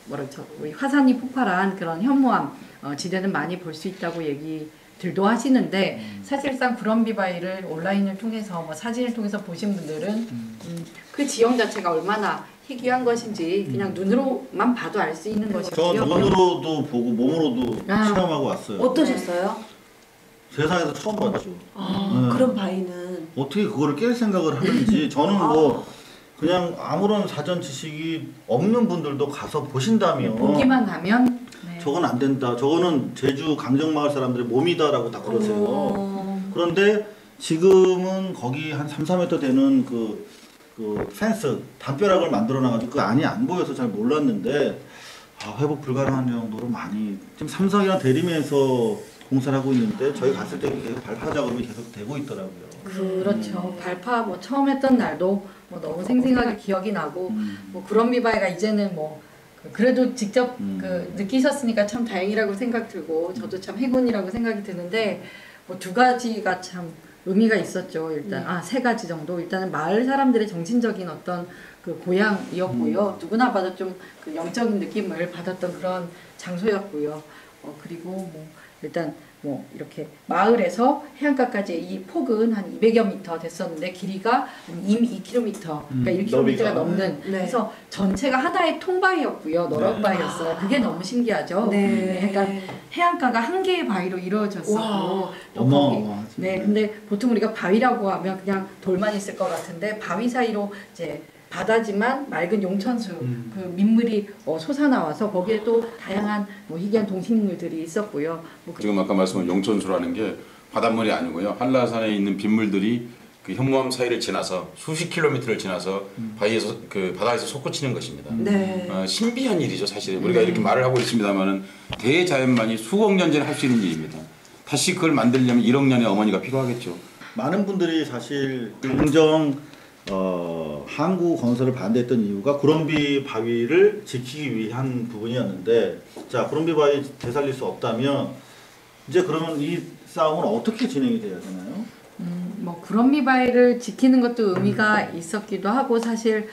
뭐랄까 우리 화산이 폭발한 그런 현무암 지대는 많이 볼 수 있다고 얘기들도 하시는데 사실상 구럼비 바위를 온라인을 통해서 뭐 사진을 통해서 보신 분들은 그 지형 자체가 얼마나 희귀한 것인지 그냥 눈으로만 봐도 알 수 있는 것이고요. 저 눈으로도 보고 몸으로도 체험하고 왔어요. 어떠셨어요? 세상에서 처음 봤죠. 그런 바위는 어떻게 그거를 깰 생각을 하는지 저는 뭐 그냥 아무런 사전 지식이 없는 분들도 가서 보신다면 보기만 하면 저건 안 된다. 저거는 제주 강정마을 사람들의 몸이다라고 다 그러세요. 그런데 지금은 거기 한 3, 4m 되는 그 펜스, 담벼락을 만들어 놔가지고 그 안이 안 보여서 잘 몰랐는데 회복 불가능한 정도로 많이 지금 삼성이랑 대림에서 공사를 하고 있는데 저희 갔을 때 계속 발파 작업이 계속 되고 있더라고요. 그렇죠. 발파 뭐 처음 했던 날도 뭐 너무 생생하게 기억이 나고 뭐 구럼비 바위가 이제는 뭐 그래도 직접 그 느끼셨으니까 참 다행이라고 생각 들고 저도 참 행운이라고 생각이 드는데 뭐 두 가지가 참 의미가 있었죠. 일단 세 가지 정도. 일단은 마을 사람들의 정신적인 어떤 그 고향이었고요. 누구나 봐도 좀 그 영적인 느낌을 받았던 그런 장소였고요. 그리고 뭐 일단 뭐 이렇게 마을에서 해안가까지 이 폭은 한 200여 미터 됐었는데 길이가 한 2km, 그러니까 1km가 넘는 그래서 전체가 하나의 통바위였고요. 너럭바위였어요. 그게 너무 신기하죠. 그러니까 해안가가 한 개의 바위로 이루어졌었고 근데 보통 우리가 바위라고 하면 그냥 돌만 있을 것 같은데 바위 사이로 이제 바다지만 맑은 용천수 그 민물이 솟아나와서 거기에 또 다양한 뭐 희귀한 동식물들이 있었고요. 뭐 지금 아까 말씀한 용천수라는 게 바닷물이 아니고요. 한라산에 있는 빗물들이 그 현무암 사이를 지나서 수십 킬로미터를 지나서 바위에서 그 바다에서 솟구치는 것입니다. 신비한 일이죠, 사실. 우리가 이렇게 말을 하고 있습니다만은 대자연만이 수억 년 전에 할 수 있는 일입니다. 다시 그걸 만들려면 1억 년의 어머니가 필요하겠죠. 많은 분들이 사실 항구 건설을 반대했던 이유가 구럼비 바위를 지키기 위한 부분이었는데, 자, 구럼비 바위 되살릴 수 없다면 이제 그러면 이 싸움은 어떻게 진행이 돼야 되나요? 뭐 구럼비 바위를 지키는 것도 의미가 있었기도 하고 사실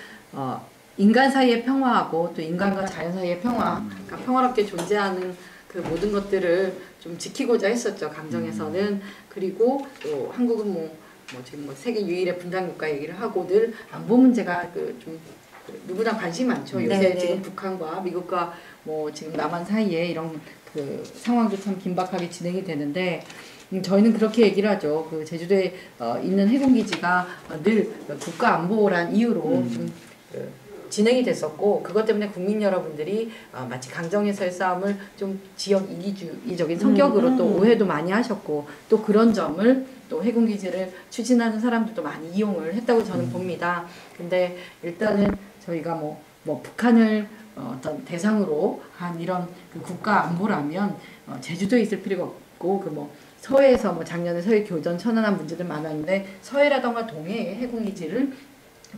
인간 사이의 평화하고 또 인간과 자연 사이의 평화, 그러니까 평화롭게 존재하는 그 모든 것들을 좀 지키고자 했었죠. 강정에서는. 그리고 또 한국은 지금 뭐 세계 유일의 분단국가 얘기를 하고 늘 안보 문제가 좀 누구나 관심이 많죠. 요새 지금 북한과 미국과 뭐 지금 남한 사이에 이런 그 상황도 참 긴박하게 진행이 되는데 저희는 그렇게 얘기를 하죠. 그 제주도에 있는 해군기지가 늘 국가 안보란 이유로 좀 진행이 됐었고 그것 때문에 국민 여러분들이 마치 강정에서의 싸움을 좀 지역 이기주의적인 성격으로 또 오해도 많이 하셨고 또 그런 점을 또 해군기지를 추진하는 사람들도 많이 이용을 했다고 저는 봅니다. 근데 일단은 저희가 뭐 뭐 북한을 어떤 대상으로 한 이런 그 국가 안보라면 제주도에 있을 필요가 없고 그 뭐 서해에서 뭐 작년에 서해 교전 천안함 문제들 많았는데 서해라던가 동해의 해군기지를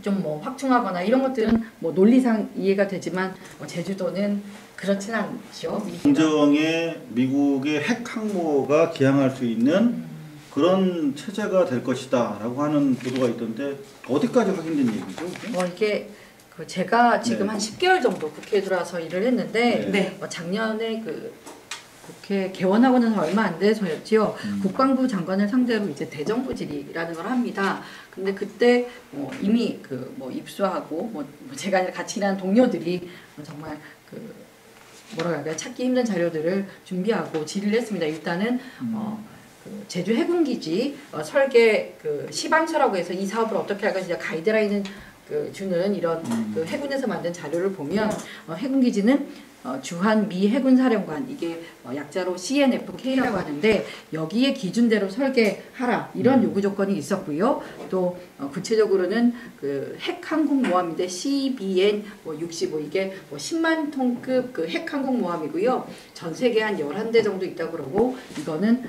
좀 뭐 확충하거나 이런 것들은 뭐 논리상 이해가 되지만 제주도는 그렇진 않죠. 공정에 미국의 핵 항모가 기항할 수 있는 그런 체제가 될 것이다라고 하는 보도가 있던데 어디까지 확인된 얘기죠? 이게 제가 지금 네. 한 10개월 정도 국회에 들어와서 일을 했는데 네. 작년에 그 국회 개원하고 나서 얼마 안 돼서였지요. 국방부 장관을 상대로 이제 대정부질이라는 걸 합니다. 근데 그때 이미 그 뭐 입수하고 뭐 제가 아니라 같이 일하는 동료들이 정말 그 뭐라 그럴까요? 찾기 힘든 자료들을 준비하고 질의를 했습니다. 일단은 그 제주 해군기지 설계 그 시방서라고 해서 이 사업을 어떻게 할 것이냐 가이드라인을 그 주는 이런 그 해군에서 만든 자료를 보면 해군기지는 주한 미 해군사령관 이게 약자로 CNFK라고 하는데 여기에 기준대로 설계하라 이런 요구 조건이 있었고요. 또 구체적으로는 그 핵항공모함인데 CBN 65 이게 10만 톤급 그 핵항공모함이고요. 전 세계에 한 11대 정도 있다고 그러고 이거는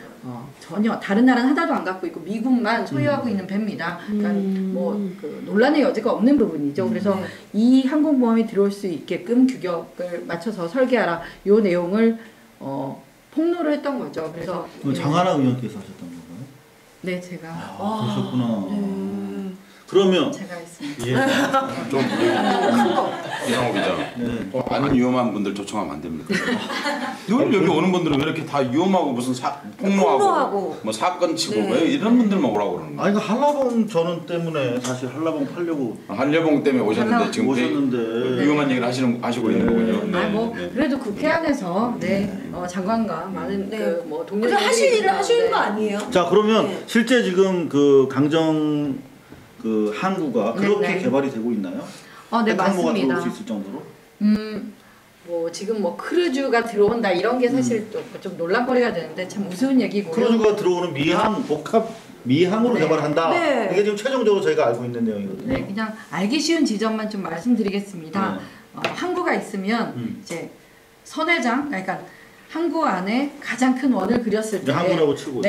전혀 다른 나라는 하나도 안 갖고 있고 미국만 소유하고 있는 배입니다. 그러니까 그 논란의 여지가 없는 부분이죠. 그래서 이 항공모함이 들어올 수 있게끔 규격을 맞춰서 설계하라 요 내용을 폭로를 했던 거죠. 그래서 장하나 의원께서 하셨던 건가요? 네, 제가 그러셨구나. 그러면 제가 했습니다. 예. 좀 이상호 기자, 아는 위험한 분들 초청하면 안 됩니다. 여기 오는 분들은 왜 이렇게 다 위험하고 무슨 폭로하고 뭐 사건 치고 왜 이런 분들만 오라고 그러는 거예요? 아니 그 한라봉 전원 때문에 사실 한라봉 팔려고 한라봉 때문에 오셨는데 지금 위험한 얘기를 하시고 있는 거군요. 그래도 국회 안에서 장관과 많은 그 뭐 동료들이 하실 일을 하시는 거 아니에요? 자 그러면 실제 지금 그 강정 그 항구가 그렇게 개발이 되고 있나요? 네, 항모가 맞습니다. 들어올 수 있을 정도로? 뭐 지금 뭐 크루즈가 들어온다 이런 게 사실 또 좀 논란거리가 되는데 참 우스운 얘기고요. 크루즈가 들어오는 미항 복합 미항으로 개발한다. 이게 지금 최종적으로 저희가 알고 있는 내용이거든요. 네, 그냥 알기 쉬운 지점만 좀 말씀드리겠습니다. 항구가 있으면 이제 선회장, 그러니까 항구 안에 가장 큰 원을 그렸을 때, 항구라고 치고,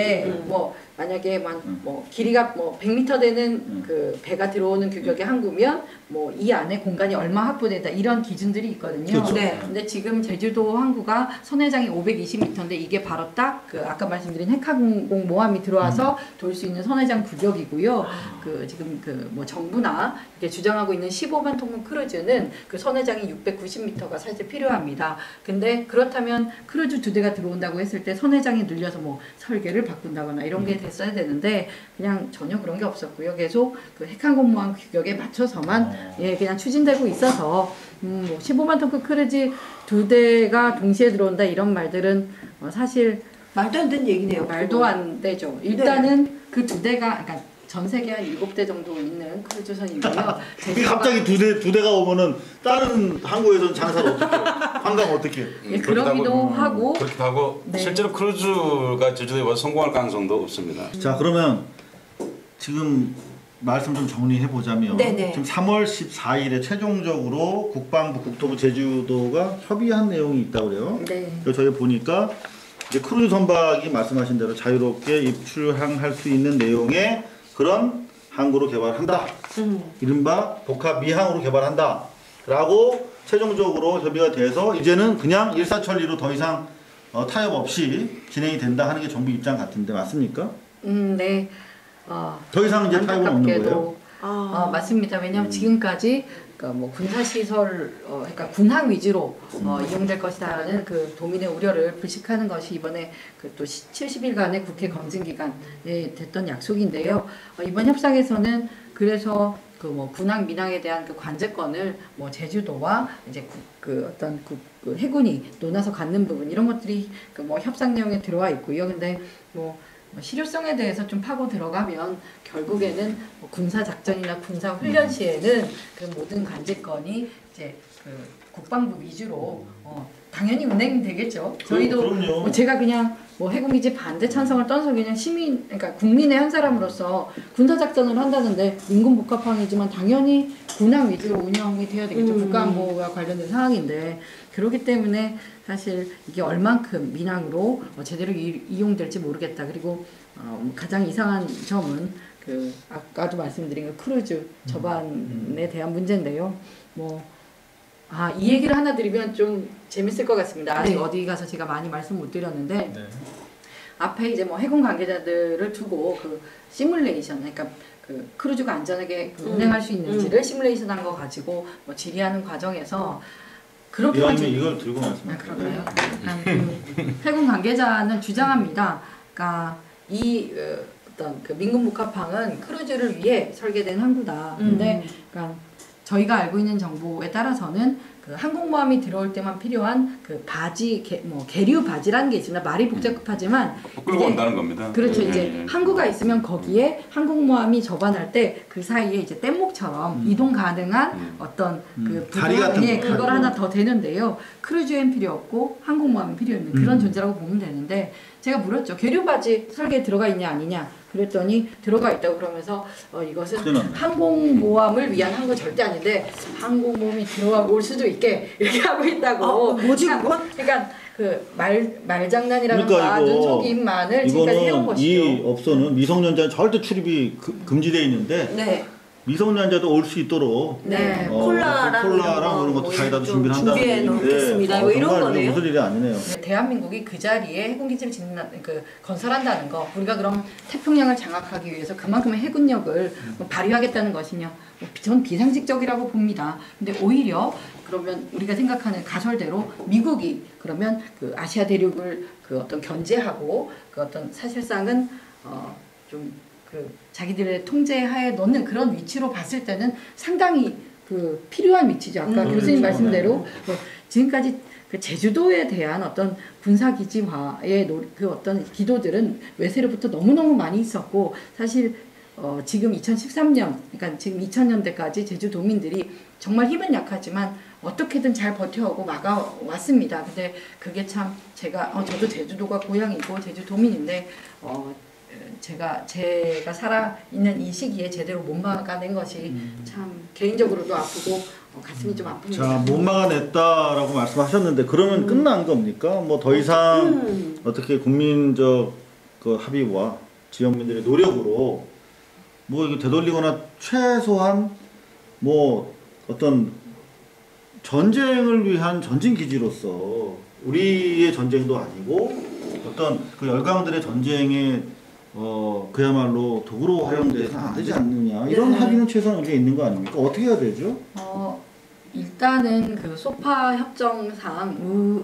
뭐 만약에 뭐 길이가 뭐 100m 되는 그 배가 들어오는 규격의 항구면 뭐 이 안에 공간이 얼마 확보된다 이런 기준들이 있거든요. 그렇죠. 근데 지금 제주도 항구가 선회장이 520m인데 이게 바로 딱 그 아까 말씀드린 핵항공 모함이 들어와서 돌 수 있는 선회장 규격이고요. 그 지금 그 뭐 정부나 이렇게 주장하고 있는 15만 톤급 크루즈는 그 선회장이 690m가 사실 필요합니다. 근데 그렇다면 크루즈 2대가 들어온다고 했을 때 선회장이 늘려서 뭐 설계를 바꾼다거나 이런 게 됐어야 되는데 그냥 전혀 그런 게 없었고요. 계속 그 핵항공모함 규격에 맞춰서만 그냥 추진되고 있어서 뭐 15만 톤급 크루즈 2대가 동시에 들어온다 이런 말들은 사실 말도 안 되는 얘기네요. 말도 안 되죠. 일단은 그 2대가 그러니까 전 세계 한 7대 정도 있는 크루즈선이고요. 갑자기 두 대가 오면은 다른 항구에서는 장사를 어떻게 해요? 관광 어떻게 해요? 그러기도 하고 그렇기도 하고 실제로 크루즈가 제주도에 와서 성공할 가능성도 없습니다. 자 그러면 지금 말씀 좀 정리해 보자면 지금 3월 14일에 최종적으로 국방부, 국토부, 제주도가 협의한 내용이 있다고 그래요. 그래서 저희 보니까 이제 크루즈 선박이 말씀하신 대로 자유롭게 입출항할 수 있는 내용의 그런 항구로 개발한다. 이른바 복합 미항으로 개발한다. 라고 최종적으로 협의가 돼서 이제는 그냥 일사천리로 더 이상 타협 없이 진행이 된다 하는 게 정부 입장 같은데 맞습니까? 네. 더 이상 이제 타협은 없는 거예요? 맞습니다. 왜냐하면 지금까지 그러니까 뭐 군사시설, 그러니까 군항 위주로 이용될 것이다라는 그 도민의 우려를 불식하는 것이 이번에 그 또 70일간의 국회 검증 기간에 됐던 약속인데요. 이번 협상에서는 그래서 그 뭐 군항 민항에 대한 그 관제권을 뭐 제주도와 이제 그 어떤 그 해군이 논해서 갖는 부분 이런 것들이 그 뭐 협상 내용에 들어와 있고요. 근데 뭐 실효성에 대해서 좀 파고 들어가면 결국에는 뭐 군사 작전이나 군사 훈련 시에는 그 모든 관제권이 이제 그 국방부 위주로 당연히 운행되겠죠. 저희도 뭐 제가 그냥 뭐 해군기지 반대 찬성을 떠나서 그냥 시민, 그러니까 국민의 한 사람으로서 군사작전을 한다는데 민군 복합항이지만 당연히 군함 위주로 운영이 돼야 되겠죠. 국가안보가 관련된 사항인데 그렇기 때문에 사실 이게 얼만큼 민항으로 제대로 이용될지 모르겠다. 그리고 가장 이상한 점은 그 아까도 말씀드린 그 크루즈 저반에 대한 문제인데요. 이 얘기를 하나 드리면 좀 재밌을 것 같습니다. 아직 어디 가서 제가 많이 말씀 못 드렸는데 앞에 이제 뭐 해군 관계자들을 두고 그 시뮬레이션, 그러니까 그 크루즈가 안전하게 운행할 수 있는지를 시뮬레이션한 거 가지고 뭐 질의하는 과정에서 그렇게만 이걸 들고 말씀하세요. 그럴까요? 해군 관계자는 주장합니다. 그러니까 이 어떤 그 민군 복합항은 크루즈를 위해 설계된 항구다. 근데 그러니까 저희가 알고 있는 정보에 따라서는 그 항공모함이 들어올 때만 필요한 그 바지, 계류 바지라는 게 있습니다. 말이 복잡하지만 끌고 온다는 겁니다. 그렇죠. 이제 항구가 있으면 거기에 항공모함이 접안할 때 그 사이에 이제 뗏목처럼 이동 가능한 어떤 그 다리 같은 거. 그걸 하나 더 되는데요. 크루즈엔 필요 없고 항공모함은 필요 있는 그런 존재라고 보면 되는데 제가 물었죠. 계류 바지 설계에 들어가 있냐 아니냐. 그랬더니 들어가 있다고 그러면서 이것은 항공모함을 위한 항구 절대 아닌데 항공모함이 들어가 올 수도 있게 이렇게 하고 있다고. 뭐지 그건? 그러니까 그 말장난이라든가 눈속임만을 지금까지 해온 것이죠. 이 업소는 미성년자는 절대 출입이 금지되어 있는데 미성년자도 올 수 있도록 콜라랑 이런 것도 자기다도 준비를 한다는 준비해 놓겠습니다. 뭐 이런 거네요. 무슨 일이 아니네요. 대한민국이 그 자리에 해군기지를 건설한다는 거, 우리가 그럼 태평양을 장악하기 위해서 그만큼의 해군력을 발휘하겠다는 것이냐, 전 비상식적이라고 봅니다. 근데 오히려 그러면 우리가 생각하는 가설대로 미국이 그러면 그 아시아 대륙을 그 어떤 견제하고 그 어떤 사실상은 좀 그 자기들의 통제하에 넣는 그런 위치로 봤을 때는 상당히 그 필요한 위치죠. 아까 교수님 말씀대로 지금까지 그 제주도에 대한 어떤 군사기지화의 그 어떤 기도들은 외세로부터 너무너무 많이 있었고 사실 지금 2013년, 그러니까 지금 2000년대까지 제주도민들이 정말 힘은 약하지만 어떻게든 잘 버텨오고 막아왔습니다. 근데 그게 참 제가 저도 제주도가 고향이고 제주도민인데 제가 살아있는 이 시기에 제대로 못 막아낸 것이 참 개인적으로도 아프고 가슴이 좀 아픕니다. 자, 못 막아냈다라고 말씀하셨는데 그러면 끝난 겁니까? 뭐 더 이상 어떻게 국민적 그 합의와 지역민들의 노력으로 뭐 이거 되돌리거나 최소한 뭐 어떤 전쟁을 위한 전진 기지로서 우리의 전쟁도 아니고 어떤 그 열강들의 전쟁에 그야말로 도구로 활용돼서는 안 되지 않느냐 이런 합의는 최소한 우리가 있는 거 아닙니까? 어떻게 해야 되죠? 일단은 그 소파 협정상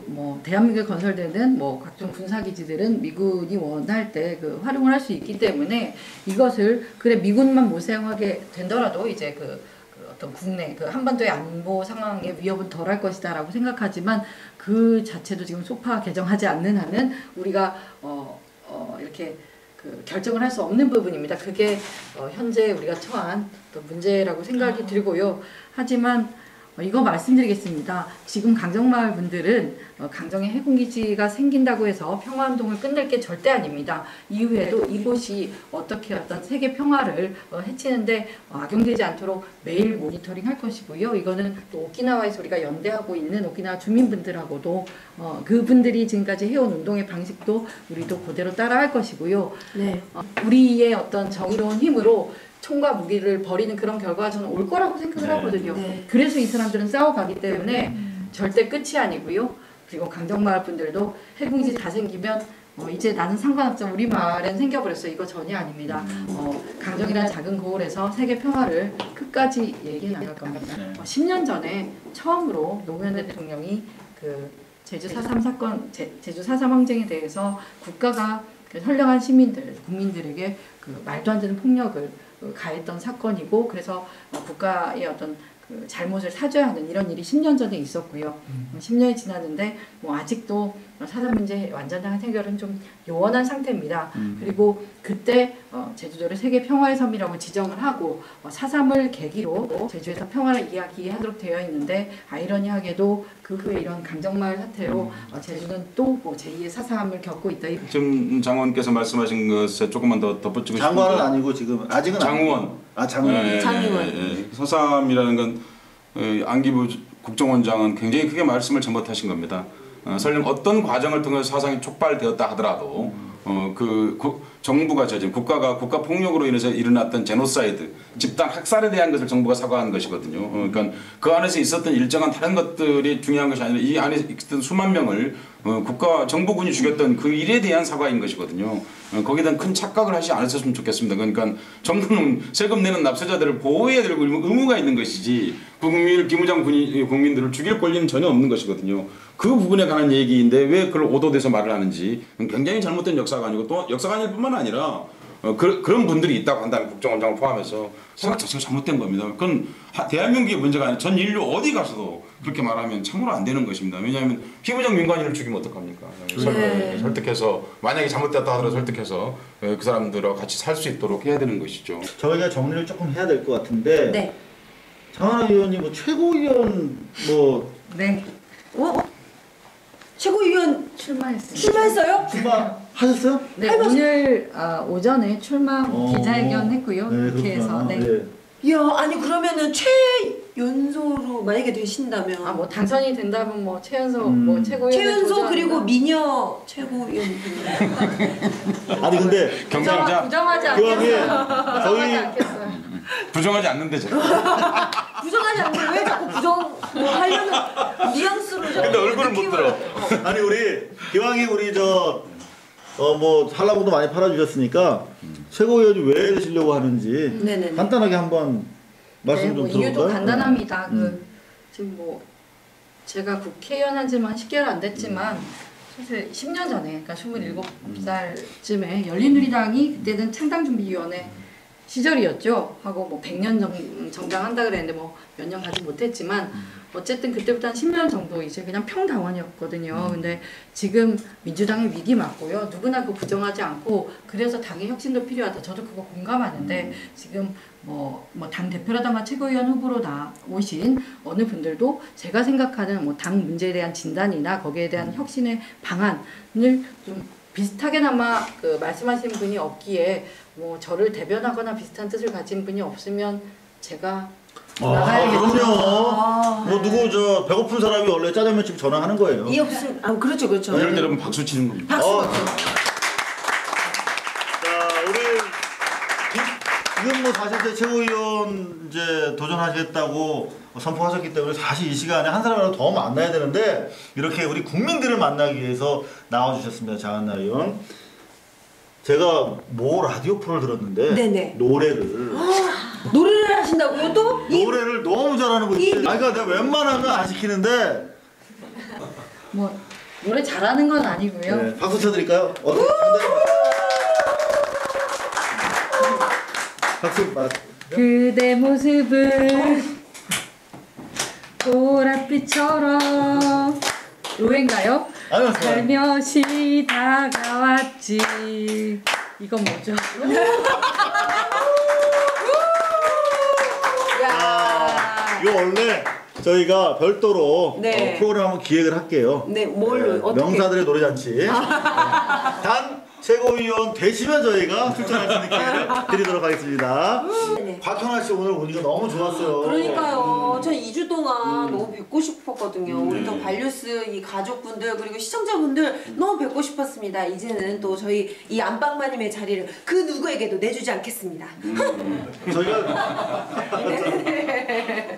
뭐 대한민국에 건설되는 뭐 각종 군사기지들은 미군이 원할 때 그 활용을 할 수 있기 때문에 이것을 미군만 못 사용하게 된더라도 이제 그 어떤 국내 그 한반도의 안보 상황의 위협은 덜할 것이다라고 생각하지만 그 자체도 지금 소파 개정하지 않는 한은 우리가 이렇게 그 결정을 할 수 없는 부분입니다. 그게 현재 우리가 처한 또 문제라고 생각이 들고요. 하지만 이거 말씀드리겠습니다. 지금 강정마을 분들은 강정에 해군기지가 생긴다고 해서 평화운동을 끝낼 게 절대 아닙니다. 이후에도 이곳이 어떻게 어떤 세계 평화를 해치는데 악용되지 않도록 매일 모니터링 할 것이고요. 이거는 또 오키나와에서 우리가 연대하고 있는 오키나와 주민분들하고도 그분들이 지금까지 해온 운동의 방식도 우리도 그대로 따라할 것이고요. 우리의 어떤 정의로운 힘으로 총과 무기를 버리는 그런 결과가 저는 올 거라고 생각을 하거든요. 그래서 이 사람들은 싸워가기 때문에 절대 끝이 아니고요. 그리고 강정마을 분들도 해군기지 다 생기면 이제 나는 상관없죠. 우리 마을엔 생겨버렸어요. 이거 전혀 아닙니다. 강정이라는 작은 고을에서 세계 평화를 끝까지 얘기해 나갈 겁니다. 10년 전에 처음으로 노무현 대통령이 그 제주 4.3 사건, 제주 4.3 항쟁에 대해서 국가가 그 선량한 시민들, 국민들에게 그 말도 안 되는 폭력을 가했던 사건이고 그래서 국가의 어떤 그 잘못을 사죄하는 이런 일이 10년 전에 있었고요. 10년이 지났는데 뭐 아직도 사삼 문제 완전한 해결은 좀 요원한 상태입니다. 그리고 그때 제주도를 세계 평화의 섬이라고 지정을 하고 4.3을 계기로 제주에서 평화를 이야기하도록 되어 있는데 아이러니하게도 그 후에 이런 강정마을 사태로 제주는 또 뭐 제2의 4.3을 겪고 있다. 지금 장관께서 말씀하신 것에 조금만 더 덧붙이고 싶은데 장관은 아니고 지금 아직은 장의원. 장의원. 장의원. 4.3이라는 건 안기부 국정원장은 굉장히 크게 말씀을 잘못하신 겁니다. 설령 어떤 과정을 통해서 사상이 촉발되었다 하더라도 정부가 지금 국가 폭력으로 인해서 일어났던 제노사이드, 집단 학살에 대한 것을 정부가 사과한 것이거든요. 그러니까 그 안에서 있었던 일정한 다른 것들이 중요한 것이 아니라 이 안에 있었던 수만 명을 정부군이 죽였던 그 일에 대한 사과인 것이거든요. 거기에 대한 큰 착각을 하지 않으셨으면 좋겠습니다. 그러니까 정부는 세금 내는 납세자들을 보호해야 될 의무가 있는 것이지 김우장 국민들을 죽일 권리는 전혀 없는 것이거든요. 그 부분에 관한 얘기인데 왜 그걸 오도돼서 말을 하는지 굉장히 잘못된 역사관이고 또 역사관일 뿐만 아니라 그런 분들이 있다고 한다면 국정원장을 포함해서 생각 자체가 잘못된 겁니다. 그건 대한민국의 문제가 아니라 전 인류 어디 가서도 그렇게 말하면 참으로 안 되는 것입니다. 왜냐하면 피부정 민간인을 죽이면 어떡합니까? 설득해서 만약에 잘못됐다 하더라도 설득해서 그 사람들과 같이 살 수 있도록 해야 되는 것이죠. 저희가 정리를 조금 해야 될 것 같은데 네. 장하나 의원님 뭐 최고위원 뭐 네. 최고위원 출마했어요? 출마하셨어요? 네, 오늘 오전에 출마 기자회견 했고요. 네, 국회에서. 네. 이야, 아니 그러면은 최연소로 만약에 되신다면 뭐 당선이 된다면 뭐 최연소 뭐 최연소 그리고 미녀 최고위원 아니 근데 경쟁자 부정하지 않겠어요. 저희 부정하지 않는데 제가 부정하지 않는데 왜 자꾸 부정하려는 뉘앙스로 근데 얼굴을 못 들어. 아니 우리 기왕에 우리 뭐 한라봉도 많이 팔아주셨으니까 최고위원이 왜 되시려고 하는지 네네네. 간단하게 한번 말씀 좀 들어볼까요? 이유도 간단합니다. 지금 뭐 제가 국회의원 한 지만 10개월 안 됐지만 사실 10년 전에 그러니까 27살쯤에 열린우리당이 그때는 창당준비위원회 시절이었죠. 하고 뭐 100년 정당한다 그랬는데 뭐 몇 년 가지 못했지만 어쨌든 그때부터 한 10년 정도 이제 그냥 평당원이었거든요. 근데 지금 민주당의 위기 맞고요. 누구나 그거 부정하지 않고 그래서 당의 혁신도 필요하다. 저도 그거 공감하는데 지금 뭐 당 대표라든가 최고위원 후보로 나오신 어느 분들도 제가 생각하는 뭐 당 문제에 대한 진단이나 거기에 대한 혁신의 방안을 좀 비슷하게나마 말씀하신 분이 없기에 뭐 저를 대변하거나 비슷한 뜻을 가진 분이 없으면 제가 나가야겠죠. 그럼요. 뭐 누구 배고픈 사람이 원래 짜장면집 전화하는 거예요. 이 없음 그렇죠. 예를 들면 박수 치는 겁니다. 자 우리 지금 뭐 사실 제 최고위원 이제 도전하시겠다고 선포하셨기 때문에 사실 이 시간에 한 사람이라도 더 만나야 되는데 이렇게 우리 국민들을 만나기 위해서 나와주셨습니다. 장하나 의원. 제가 모 라디오 프로를 들었는데 네네. 노래를 하신다고요 또? 노래를 너무 잘하는 거 있어요. 그러니까 내가 웬만하면 안 시키는데 뭐 노래 잘하는 건 아니고요. 네, 박수 쳐드릴까요? 박수 그대 모습은 보랏빛처럼 노래인가요? 살며시 다가왔지. 이건 뭐죠? 이거 원래 저희가 별도로 네. 프로그램 한번 기획을 할게요. 네, 뭘로 어떻게? 명사들의 노래잔치. 단 최고위원 되시면 저희가 출전할 수 있는 기회를 드리도록 하겠습니다. 곽현아 씨 오늘 오니까 너무 좋았어요. 그러니까요. 저 2주 동안 너무 뵙고 싶었거든요. 우리 또 발뉴스 이 가족분들 그리고 시청자분들 너무 뵙고 싶었습니다. 이제는 또 저희 이 안방마님의 자리를 그 누구에게도 내주지 않겠습니다. 저희가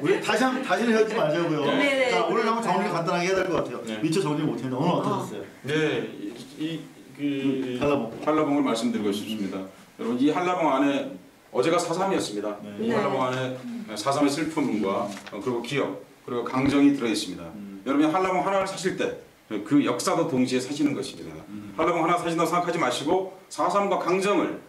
우리 다시는 헤어지지 말자고요. 네네. 자, 오늘 한번 정리 간단하게 해야 될 것 같아요. 미처 정리 못했는데 오늘 어떠셨어요? 네, 한라봉을 말씀드리고 싶습니다. 여러분 이 한라봉 안에 어제가 4.3이었습니다. 이 한라봉 안에 4.3의 슬픔과 그리고 기억 그리고 강정이 들어 있습니다. 여러분이 한라봉 하나를 사실 때 그 역사도 동시에 사시는 것입니다. 한라봉 하나 사신다고 생각하지 마시고 4.3과 강정을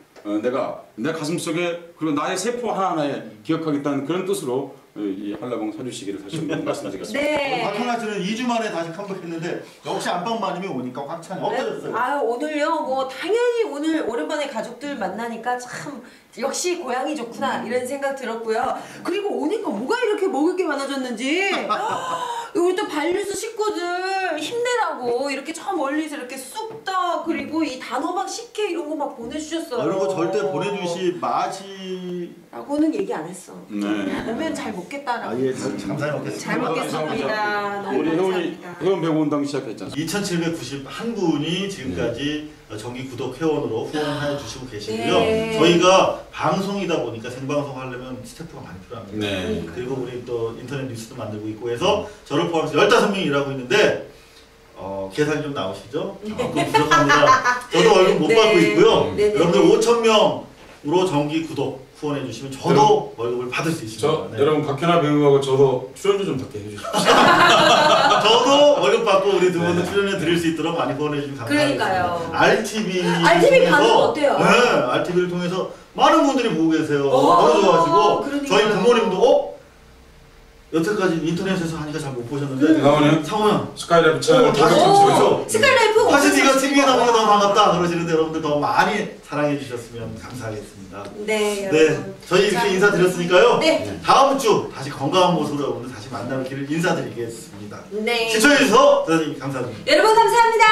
내가 내 가슴 속에 그리고 나의 세포 하나하나에 기억하겠다는 그런 뜻으로 이 한라봉 서주시기를 다시 한번 말씀드리겠습니다. 네. 박형아 씨는 2주 만에 다시 컴백했는데 역시 안방마님이 오니까 확찬이 어떠셨어요? 아 오늘요 뭐 당연히 오늘 오랜만에 가족들 만나니까 참 역시 고향이 좋구나 이런 생각 들었고요. 그리고 오니까 뭐가 이렇게 먹을 게 많아졌는지 우리 또 반류수 식구들 힘내라고 이렇게 저 멀리서 이렇게 쑥떡 그리고 이 단호박 식혜 이런 거 막 보내주셨어요. 이런 거 절대 보내주시 맛이 라고는 얘기 안 했어. 네. 오면 잘 먹겠다라고. 예, 감사히 먹겠습니다. 잘 먹겠습니다. 너무 우리 감사합니다. 회원 100원당 시작했잖아요. 2,791분이 지금까지 정기 구독 회원으로 후원해 주시고 계시고요. 네. 저희가 방송이다 보니까 생방송 하려면 스태프가 많이 필요합니다. 네. 그리고 우리 또 인터넷 뉴스도 만들고 있고 해서 저를 포함해서 15명이 일하고 있는데 계산이 좀 나오시죠? 그거 부족합니다. 저도 월급 못 받고 있고요. 네. 여러분들 5,000명으로 정기 구독 후원해 주시면 저도 월급을 받을 수 있습니다. 네. 여러분 박현아 배우하고 저도 출연료 좀 더 해주십시오. 저도 월급 받고 우리 두 분도 출연해 드릴 수 있도록 많이 후원해 주시면 감사하겠습니다. 그러니까요. RTV 반응 어때요? 네, RTV를 통해서 많은 분들이 보고 계세요. 너무 좋아하시고 그러니까요. 저희 부모님도 여태까지 인터넷에서 하니까 잘 못 보셨는데 나오네요. 상호야 스카이라이브 채널 다시 그렇죠. 스카이라이프 사실 네가 TV에 나오니까 너무 반갑다 그러시는데 여러분들 더 많이 사랑해 주셨으면 감사하겠습니다. 네, 여러분. 저희 이렇게 인사드렸으니까요. 네. 다음 주 다시 건강한 모습으로 여러분들 다시 만나기를 인사드리겠습니다. 네. 시청해 주셔서 대단히 감사드립니다. 여러분 감사합니다.